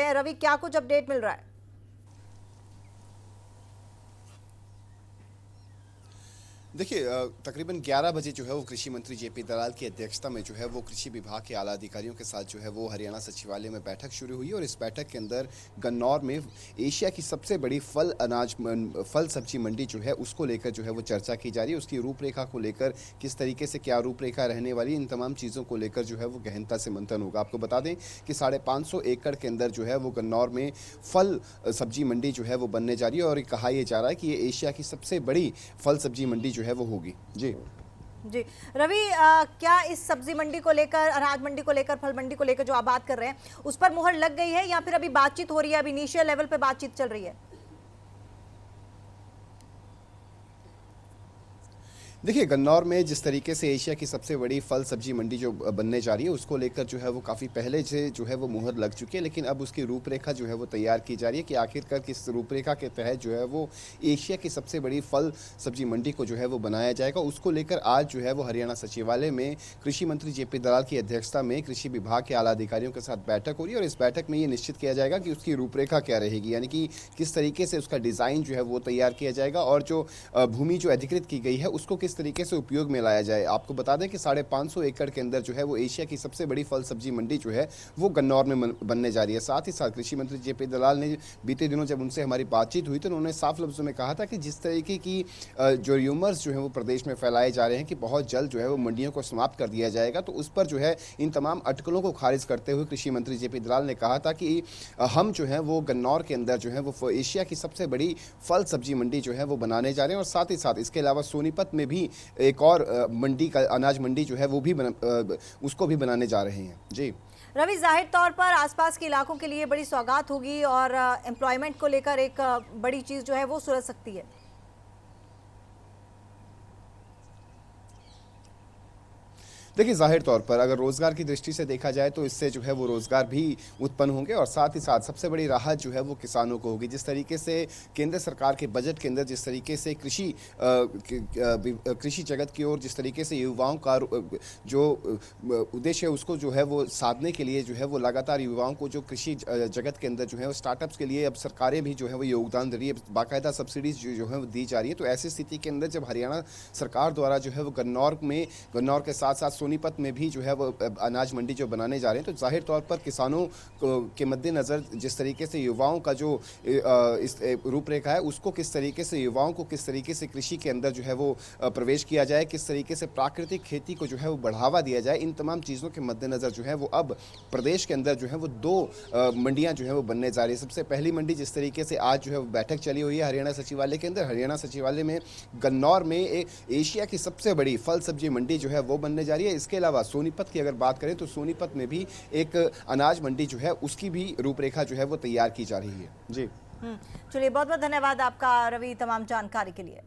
हैं। रवि, क्या कुछ अपडेट मिल रहा है? देखिए तकरीबन 11 बजे जो है वो कृषि मंत्री जेपी दलाल की अध्यक्षता में जो है वो कृषि विभाग के आला अधिकारियों के साथ जो है वो हरियाणा सचिवालय में बैठक शुरू हुई और इस बैठक के अंदर गन्नौर में एशिया की सबसे बड़ी फल सब्जी मंडी जो है उसको लेकर जो है वो चर्चा की जा रही है। उसकी रूपरेखा को लेकर किस तरीके से क्या रूपरेखा रहने वाली, इन तमाम चीज़ों को लेकर जो है वो गहनता से मंथन होगा। आपको बता दें कि 550 एकड़ के अंदर जो है वो गन्नौर में फल सब्जी मंडी जो है वो बनने जा रही है और कहा यह जा रहा है कि ये एशिया की सबसे बड़ी फल सब्जी मंडी जो है वो होगी। जी जी रवि, क्या इस सब्जी मंडी को लेकर, अनाज मंडी को लेकर, फल मंडी को लेकर जो आप बात कर रहे हैं उस पर मुहर लग गई है या फिर अभी बातचीत हो रही है, अभी इनिशियल लेवल पे बातचीत चल रही है? देखिए गन्नौर में जिस तरीके से एशिया की सबसे बड़ी फल सब्जी मंडी जो बनने जा रही है उसको लेकर जो है वो काफ़ी पहले से जो है वो मुहर लग चुकी है, लेकिन अब उसकी रूपरेखा जो है वो तैयार की जा रही है कि आखिरकार किस रूपरेखा के तहत जो है वो एशिया की सबसे बड़ी फल सब्जी मंडी को जो है वो बनाया जाएगा। उसको लेकर आज जो है वो हरियाणा सचिवालय में कृषि मंत्री जेपी दलाल की अध्यक्षता में कृषि विभाग के आला अधिकारियों के साथ बैठक हो रही है और इस बैठक में ये निश्चित किया जाएगा कि उसकी रूपरेखा क्या रहेगी, यानी कि किस तरीके से उसका डिज़ाइन जो है वो तैयार किया जाएगा और जो भूमि जो अधिकृत की गई है उसको किस तरीके से उपयोग में लाया जाए। आपको बता दें कि 550 एकड़ के अंदर जो है वो एशिया की सबसे बड़ी फल सब्जी मंडी जो है वो गन्नौर में बनने जा रही है। साथ ही साथ कृषि मंत्री जेपी दलाल ने बीते दिनों जब उनसे हमारी बातचीत हुई तो उन्होंने साफ लफ्ज़ों में कहा था कि जिस तरीके की जो र्यूमर्स जो है वो प्रदेश में फैलाए जा रहे हैं कि बहुत जल्द जो है वो मंडियों को समाप्त कर दिया जाएगा, तो उस पर जो है इन तमाम अटकलों को खारिज करते हुए कृषि मंत्री जेपी दलाल ने कहा था कि हम जो है वो गन्नौर के अंदर जो है वो एशिया की सबसे बड़ी फल सब्जी मंडी जो है वो बनाने जा रहे हैं और साथ ही साथ इसके अलावा सोनीपत में भी एक और मंडी का अनाज मंडी जो है वो भी उसको भी बनाने जा रहे हैं। जी रवि, जाहिर तौर पर आसपास के इलाकों के लिए बड़ी सौगात होगी और एम्प्लॉयमेंट को लेकर एक बड़ी चीज जो है वो सुलझ सकती है। देखिए जाहिर तौर पर अगर रोज़गार की दृष्टि से देखा जाए तो इससे जो है वो रोज़गार भी उत्पन्न होंगे और साथ ही साथ सबसे बड़ी राहत जो है वो किसानों को होगी। जिस तरीके से केंद्र सरकार के बजट के अंदर जिस तरीके से कृषि जगत की ओर जिस तरीके से युवाओं का जो उद्देश्य है उसको जो है वो साधने के लिए जो है वो लगातार युवाओं को जो कृषि जगत के अंदर जो है वो स्टार्टअप्स के लिए अब सरकारें भी जो है वो योगदान दे रही है, बाकायदा सब्सिडीज जो है वो दी जा रही है। तो ऐसी स्थिति के अंदर जब हरियाणा सरकार द्वारा जो है वो गन्नौर के साथ साथ सोनीपत में भी जो है वो अनाज मंडी जो बनाने जा रहे हैं तो जाहिर तौर पर किसानों के मद्देनज़र जिस तरीके से युवाओं का जो इस रूपरेखा है उसको किस तरीके से युवाओं को किस तरीके से कृषि के अंदर जो है वो प्रवेश किया जाए, किस तरीके से प्राकृतिक खेती को जो है वो बढ़ावा दिया जाए, इन तमाम चीज़ों के मद्देनज़र जो है वो अब प्रदेश के अंदर जो है वो 2 मंडियाँ जो है वो बनने जा रही है। सबसे पहली मंडी जिस तरीके से आज जो है वो बैठक चली हुई है हरियाणा सचिवालय के अंदर, हरियाणा सचिवालय में गन्नौर में एशिया की सबसे बड़ी फल सब्जी मंडी जो है वो बनने जा रही है। इसके अलावा सोनीपत की अगर बात करें तो सोनीपत में भी एक अनाज मंडी जो है उसकी भी रूपरेखा जो है वो तैयार की जा रही है। जी चलिए, बहुत बहुत धन्यवाद आपका रवि तमाम जानकारी के लिए।